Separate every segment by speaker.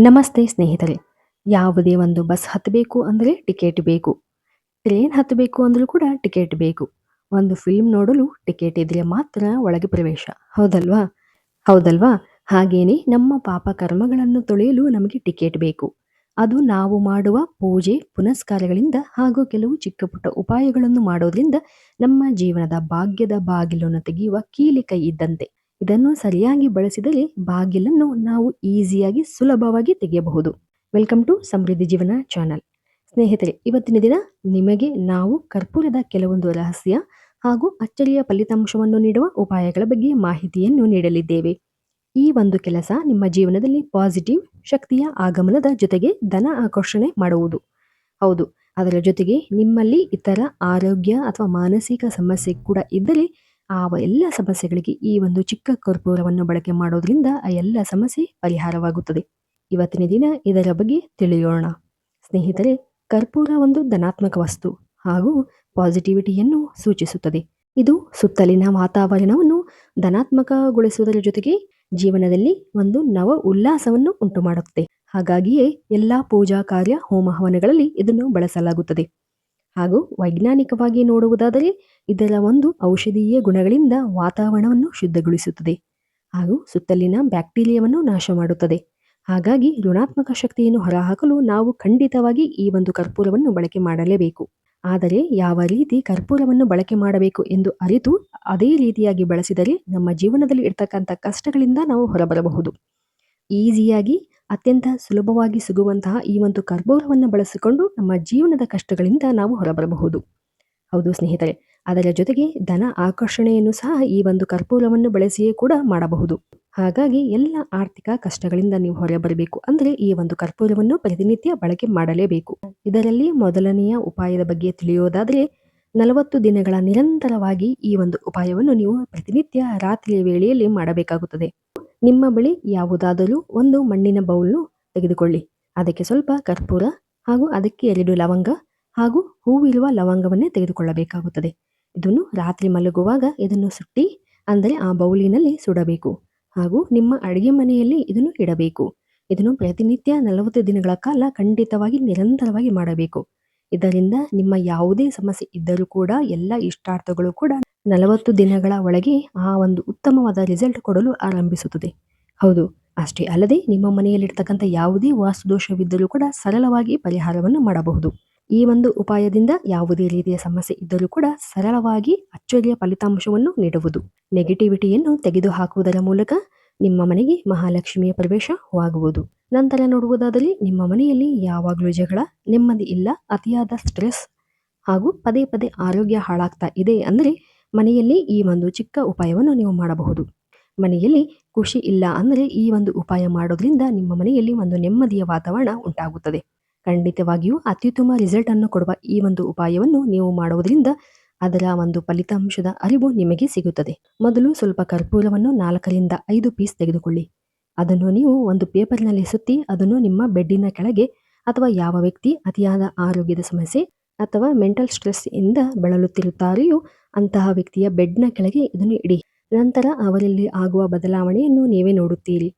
Speaker 1: ನಮಸ್ತೆ ಸ್ನೇಹಿತರೆ. ಯಾವುದೇ ಒಂದು ಬಸ್ ಹತ್ತಬೇಕು ಅಂದರೆ ಟಿಕೆಟ್ ಬೇಕು. ಟ್ರೈನ್ ಹತ್ತಬೇಕು ಅಂದ್ರೂ ಕೂಡ ಟಿಕೆಟ್ ಬೇಕು. ಒಂದು ಫಿಲ್ಮ್ ನೋಡಲು ಟಿಕೆಟ್ ಇದ್ರೆ ಮಾತ್ರ ಒಳಗೆ ಪ್ರವೇಶ. ಹೌದಲ್ವಾ? ಹೌದಲ್ವಾ? ಹಾಗೇನೆ ನಮ್ಮ ಪಾಪ ಕರ್ಮಗಳನ್ನು ತೊಳೆಯಲು ನಮಗೆ ಟಿಕೆಟ್ ಬೇಕು. ಅದು ನಾವು ಮಾಡುವ ಪೂಜೆ ಪುನಸ್ಕಾರಗಳಿಂದ ಹಾಗೂ ಕೆಲವು ಚಿಕ್ಕ ಪುಟ್ಟ ಉಪಾಯಗಳನ್ನು ಮಾಡೋದ್ರಿಂದ ನಮ್ಮ ಜೀವನದ ಭಾಗ್ಯದ ಬಾಗಿಲನ್ನು ತೆಗೆಯುವ ಕೀಲಿ ಕೈ ಇದ್ದಂತೆ. ಇದನ್ನು ಸರಿಯಾಗಿ ಬಳಸಿದರೆ ಬಾಗಿಲನ್ನು ನಾವು ಈಸಿಯಾಗಿ ಸುಲಭವಾಗಿ ತೆಗೆಯಬಹುದು. ವೆಲ್ಕಮ್ ಟು ಸಮೃದ್ಧಿ ಜೀವನ ಚಾನಲ್. ಸ್ನೇಹಿತರೆ, ಇವತ್ತಿನ ದಿನ ನಿಮಗೆ ನಾವು ಕರ್ಪೂರದ ಕೆಲವೊಂದು ರಹಸ್ಯ ಹಾಗೂ ಅಚ್ಚರಿಯ ಫಲಿತಾಂಶವನ್ನು ನೀಡುವ ಉಪಾಯಗಳ ಬಗ್ಗೆ ಮಾಹಿತಿಯನ್ನು ನೀಡಲಿದ್ದೇವೆ. ಈ ಒಂದು ಕೆಲಸ ನಿಮ್ಮ ಜೀವನದಲ್ಲಿ ಪಾಸಿಟಿವ್ ಶಕ್ತಿಯ ಆಗಮನದ ಜೊತೆಗೆ ಧನ ಆಕರ್ಷಣೆ ಮಾಡುವುದು. ಹೌದು, ಅದರ ಜೊತೆಗೆ ನಿಮ್ಮಲ್ಲಿ ಇತರ ಆರೋಗ್ಯ ಅಥವಾ ಮಾನಸಿಕ ಸಮಸ್ಯೆ ಕೂಡ ಇದ್ದರೆ ಆ ಎಲ್ಲ ಸಮಸ್ಯೆಗಳಿಗೆ ಈ ಒಂದು ಚಿಕ್ಕ ಕರ್ಪೂರವನ್ನು ಬಳಕೆ ಮಾಡೋದ್ರಿಂದ ಆ ಎಲ್ಲ ಸಮಸ್ಯೆ ಪರಿಹಾರವಾಗುತ್ತದೆ. ಇವತ್ತಿನ ದಿನ ಇದರ ಬಗ್ಗೆ ತಿಳಿಯೋಣ. ಸ್ನೇಹಿತರೆ, ಕರ್ಪೂರ ಒಂದು ಧನಾತ್ಮಕ ವಸ್ತು ಹಾಗೂ ಪಾಸಿಟಿವಿಟಿಯನ್ನು ಸೂಚಿಸುತ್ತದೆ. ಇದು ಸುತ್ತಲಿನ ವಾತಾವರಣವನ್ನು ಧನಾತ್ಮಕಗೊಳಿಸುವುದರ ಜೊತೆಗೆ ಜೀವನದಲ್ಲಿ ಒಂದು ನವ ಉಲ್ಲಾಸವನ್ನು ಉಂಟು ಮಾಡುತ್ತದೆ. ಹಾಗಾಗಿಯೇ ಎಲ್ಲಾ ಪೂಜಾ ಕಾರ್ಯ ಹೋಮ ಹವನಗಳಲ್ಲಿ ಇದನ್ನು ಬಳಸಲಾಗುತ್ತದೆ. ಹಾಗೂ ವೈಜ್ಞಾನಿಕವಾಗಿ ನೋಡುವುದಾದರೆ ಇದರ ಒಂದು ಔಷಧೀಯ ಗುಣಗಳಿಂದ ವಾತಾವರಣವನ್ನು ಶುದ್ಧಗೊಳಿಸುತ್ತದೆ ಹಾಗೂ ಸುತ್ತಲಿನ ಬ್ಯಾಕ್ಟೀರಿಯಾವನ್ನು ನಾಶ ಮಾಡುತ್ತದೆ. ಹಾಗಾಗಿ ಋಣಾತ್ಮಕ ಶಕ್ತಿಯನ್ನು ಹೊರಹಾಕಲು ನಾವು ಖಂಡಿತವಾಗಿ ಈ ಒಂದು ಕರ್ಪೂರವನ್ನು ಬಳಕೆ ಮಾಡಲೇಬೇಕು. ಆದರೆ ಯಾವ ರೀತಿ ಕರ್ಪೂರವನ್ನು ಬಳಕೆ ಮಾಡಬೇಕು ಎಂದು ಅರಿತು ಅದೇ ರೀತಿಯಾಗಿ ಬಳಸಿದರೆ ನಮ್ಮ ಜೀವನದಲ್ಲಿ ಇರ್ತಕ್ಕಂಥ ಕಷ್ಟಗಳಿಂದ ನಾವು ಹೊರಬರಬಹುದು. ಈಸಿಯಾಗಿ ಅತ್ಯಂತ ಸುಲಭವಾಗಿ ಸಿಗುವಂತಹ ಈ ಒಂದು ಕರ್ಪೂರವನ್ನು ಬಳಸಿಕೊಂಡು ನಮ್ಮ ಜೀವನದ ಕಷ್ಟಗಳಿಂದ ನಾವು ಹೊರಬರಬಹುದು. ಹೌದು ಸ್ನೇಹಿತರೆ, ಅದರ ಜೊತೆಗೆ ಧನ ಆಕರ್ಷಣೆಯನ್ನು ಸಹ ಈ ಒಂದು ಕರ್ಪೂರವನ್ನು ಬಳಸಿಯೇ ಕೂಡ ಮಾಡಬಹುದು. ಹಾಗಾಗಿ ಎಲ್ಲ ಆರ್ಥಿಕ ಕಷ್ಟಗಳಿಂದ ನೀವು ಹೊರಬರಬೇಕು ಅಂದರೆ ಈ ಒಂದು ಕರ್ಪೂರವನ್ನು ಪ್ರತಿನಿತ್ಯ ಬಳಕೆ ಮಾಡಲೇಬೇಕು. ಇದರಲ್ಲಿ ಮೊದಲನೆಯ ಉಪಾಯದ ಬಗ್ಗೆ ತಿಳಿಯೋದಾದರೆ 40 ದಿನಗಳ ನಿರಂತರವಾಗಿ ಈ ಒಂದು ಉಪಾಯವನ್ನು ನೀವು ಪ್ರತಿನಿತ್ಯ ರಾತ್ರಿಯ ವೇಳೆಯಲ್ಲಿ ಮಾಡಬೇಕಾಗುತ್ತದೆ. ನಿಮ್ಮ ಬಳಿ ಯಾವುದಾದರೂ ಒಂದು ಮಣ್ಣಿನ ಬೌಲ್ನು ತೆಗೆದುಕೊಳ್ಳಿ. ಅದಕ್ಕೆ ಸ್ವಲ್ಪ ಕರ್ಪೂರ ಹಾಗೂ ಅದಕ್ಕೆ 2 ಲವಂಗ ಹಾಗೂ ಹೂವಿರುವ ಲವಂಗವನ್ನೇ ತೆಗೆದುಕೊಳ್ಳಬೇಕಾಗುತ್ತದೆ. ಇದನ್ನು ರಾತ್ರಿ ಮಲಗುವಾಗ ಇದನ್ನು ಸುಟ್ಟಿ ಅಂದರೆ ಆ ಬೌಲಿನಲ್ಲಿ ಸುಡಬೇಕು ಹಾಗೂ ನಿಮ್ಮ ಅಡುಗೆ ಮನೆಯಲ್ಲಿ ಇದನ್ನು ಇಡಬೇಕು. ಇದನ್ನು ಪ್ರತಿನಿತ್ಯ 40 ದಿನಗಳ ಕಾಲ ಖಂಡಿತವಾಗಿ ನಿರಂತರವಾಗಿ ಮಾಡಬೇಕು. ಇದರಿಂದ ನಿಮ್ಮ ಯಾವುದೇ ಸಮಸ್ಯೆ ಇದ್ದರೂ ಕೂಡ ಎಲ್ಲ ಇಷ್ಟಾರ್ಥಗಳು ಕೂಡ 40 ದಿನಗಳ ಒಳಗೆ ಆ ಒಂದು ಉತ್ತಮವಾದ ರಿಸಲ್ಟ್ ಕೊಡಲು ಆರಂಭಿಸುತ್ತದೆ. ಹೌದು, ಅಷ್ಟೇ ಅಲ್ಲದೆ ನಿಮ್ಮ ಮನೆಯಲ್ಲಿರ್ತಕ್ಕಂಥ ಯಾವುದೇ ವಾಸ್ತುದೋಷವಿದ್ದರೂ ಕೂಡ ಸರಳವಾಗಿ ಪರಿಹಾರವನ್ನು ಮಾಡಬಹುದು. ಈ ಒಂದು ಉಪಾಯದಿಂದ ಯಾವುದೇ ರೀತಿಯ ಸಮಸ್ಯೆ ಇದ್ದರೂ ಕೂಡ ಸರಳವಾಗಿ ಅಚ್ಚರಿಯ ಫಲಿತಾಂಶವನ್ನು ನೀಡುವುದು. ನೆಗೆಟಿವಿಟಿಯನ್ನು ತೆಗೆದುಹಾಕುವುದರ ಮೂಲಕ ನಿಮ್ಮ ಮನೆಗೆ ಮಹಾಲಕ್ಷ್ಮಿಯ ಪ್ರವೇಶವಾಗುವುದು. ನಂತರ ನೋಡುವುದಾದರೆ ನಿಮ್ಮ ಮನೆಯಲ್ಲಿ ಯಾವಾಗಲೂ ಜಗಳ, ನೆಮ್ಮದಿ ಇಲ್ಲ, ಅತಿಯಾದ ಸ್ಟ್ರೆಸ್ ಹಾಗೂ ಪದೇ ಪದೇ ಆರೋಗ್ಯ ಹಾಳಾಗ್ತಾ ಇದೆ ಅಂದರೆ ಮನೆಯಲ್ಲಿ ಈ ಒಂದು ಚಿಕ್ಕ ಉಪಾಯವನ್ನು ನೀವು ಮಾಡಬಹುದು. ಮನೆಯಲ್ಲಿ ಖುಷಿ ಇಲ್ಲ ಅಂದರೆ ಈ ಒಂದು ಉಪಾಯ ಮಾಡೋದ್ರಿಂದ ನಿಮ್ಮ ಮನೆಯಲ್ಲಿ ಒಂದು ನೆಮ್ಮದಿಯ ವಾತಾವರಣ ಉಂಟಾಗುತ್ತದೆ. ಖಂಡಿತವಾಗಿಯೂ ಅತ್ಯುತ್ತಮ ರಿಸಲ್ಟ್ ಅನ್ನು ಕೊಡುವ ಈ ಒಂದು ಉಪಾಯವನ್ನು ನೀವು ಮಾಡುವುದರಿಂದ ಅದರ ಒಂದು ಫಲಿತಾಂಶದ ಅರಿವು ನಿಮಗೆ ಸಿಗುತ್ತದೆ. ಮೊದಲು ಸ್ವಲ್ಪ ಕರ್ಪೂರವನ್ನು 4ರಿಂದ 5 ಪೀಸ್ ತೆಗೆದುಕೊಳ್ಳಿ. ಅದನ್ನು ನೀವು ಒಂದು ಪೇಪರ್ನಲ್ಲಿ ಸುತ್ತಿ ಅದನ್ನು ನಿಮ್ಮ ಬೆಡ್ಡಿನ ಕೆಳಗೆ ಅಥವಾ ಯಾವ ವ್ಯಕ್ತಿ ಅತಿಯಾದ ಆರೋಗ್ಯದ ಸಮಸ್ಯೆ ಅಥವಾ ಮೆಂಟಲ್ ಸ್ಟ್ರೆಸ್ ಇಂದ ಬಳಲುತ್ತಿರುತ್ತಾರೆಯೋ ಅಂತಹ ವ್ಯಕ್ತಿಯ ಬೆಡ್ನ ಕೆಳಗೆ ಇದನ್ನು ಇಡಿ. ನಂತರ ಅವರಲ್ಲಿ ಆಗುವ ಬದಲಾವಣೆಯನ್ನು ನೀವೇ ನೋಡುತ್ತೀರಿ.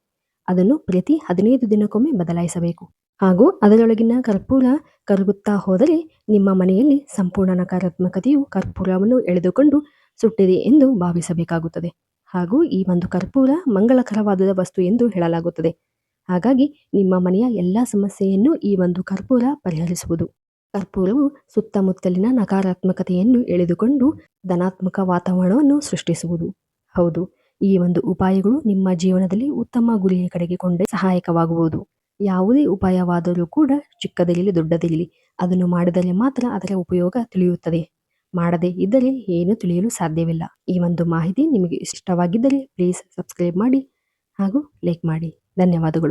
Speaker 1: ಅದನ್ನು ಪ್ರತಿ 15 ದಿನಕ್ಕೊಮ್ಮೆ ಬದಲಾಯಿಸಬೇಕು ಹಾಗೂ ಅದರೊಳಗಿನ ಕರ್ಪೂರ ಕರಗುತ್ತಾ ಹೋದರೆ ನಿಮ್ಮ ಮನೆಯಲ್ಲಿ ಸಂಪೂರ್ಣ ನಕಾರಾತ್ಮಕತೆಯು ಕರ್ಪೂರವನ್ನು ಎಳೆದುಕೊಂಡು ಸುಟ್ಟಿದೆ ಎಂದು ಭಾವಿಸಬೇಕಾಗುತ್ತದೆ. ಹಾಗೂ ಈ ಒಂದು ಕರ್ಪೂರ ಮಂಗಳಕರವಾದ ವಸ್ತು ಎಂದು ಹೇಳಲಾಗುತ್ತದೆ. ಹಾಗಾಗಿ ನಿಮ್ಮ ಮನೆಯ ಎಲ್ಲ ಸಮಸ್ಯೆಯನ್ನು ಈ ಒಂದು ಕರ್ಪೂರ ಪರಿಹರಿಸುವುದು. ಕರ್ಪೂರವು ಸುತ್ತಮುತ್ತಲಿನ ನಕಾರಾತ್ಮಕತೆಯನ್ನು ಎಳೆದುಕೊಂಡು ಧನಾತ್ಮಕ ವಾತಾವರಣವನ್ನು ಸೃಷ್ಟಿಸುವುದು. ಹೌದು, ಈ ಒಂದು ಉಪಾಯಗಳು ನಿಮ್ಮ ಜೀವನದಲ್ಲಿ ಉತ್ತಮ ಗುರಿಯ ಕಡೆಗೆ ಕೊಂಡೊಯ್ಯಲು ಸಹಾಯಕವಾಗುವುದು. ಯಾವುದೇ ಉಪಾಯವಾದರೂ ಕೂಡ ಚಿಕ್ಕದಿರಲಿ ದೊಡ್ಡದಿರಲಿ ಅದನ್ನು ಮಾಡಿದರೆ ಮಾತ್ರ ಅದರ ಉಪಯೋಗ ತಿಳಿಯುತ್ತದೆ. ಮಾಡದೇ ಇದ್ದರೆ ಏನು ತಿಳಿಯಲು ಸಾಧ್ಯವಿಲ್ಲ. ಈ ಒಂದು ಮಾಹಿತಿ ನಿಮಗೆ ಇಷ್ಟವಾಗಿದ್ದರೆ ಪ್ಲೀಸ್ ಸಬ್ಸ್ಕ್ರೈಬ್ ಮಾಡಿ ಹಾಗೂ ಲೈಕ್ ಮಾಡಿ. ಧನ್ಯವಾದಗಳು.